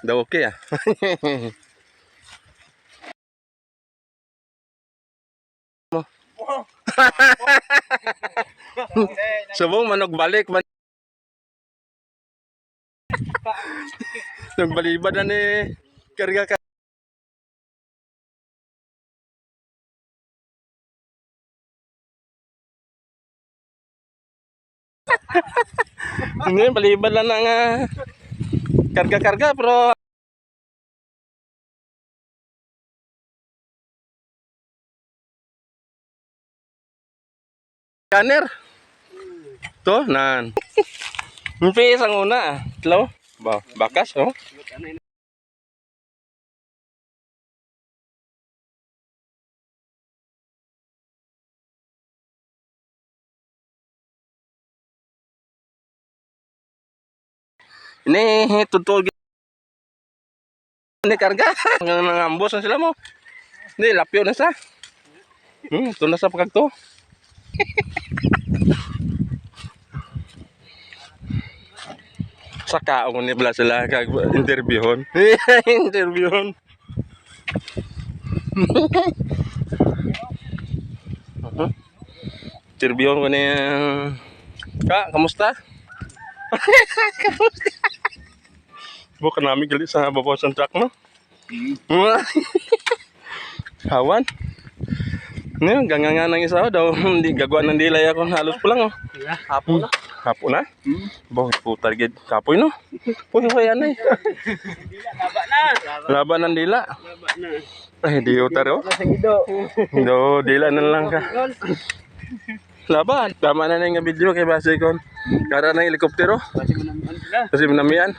Daw okay ah. Subong manok balik man. Nagbalibad na ni karga ka. Hindi, balibad lang na nga karga-karga pero kaner. To nan. Mpi sang una. Tlo. Bakas oh. Ini tutol ini karga. Ngambos na sila mo. Ini lapyo na sa. Ito na sa pagkagto. Saka ako ni bala sila kag interviewon. Interviewon. Interviewon ko ni Ka, kamusta? Kamusta? Bukan namin gali sa babaw sa truck no? Hawan. Ngayon, ganganga ng isa daw. Hindi gagawa ng dilay ako. Halos po lang oh. Hapon na. Hapon na? Bakit po target kapoy no? Puyo kaya na eh. Laba na. Laban ng dila. Laba na. Ay, di utar oh. Do, dila na lang ka. Laban. Tama na na yung video kay Basikon. Kara ng helikoptero. Kasi manamian sila. Kasi manamian.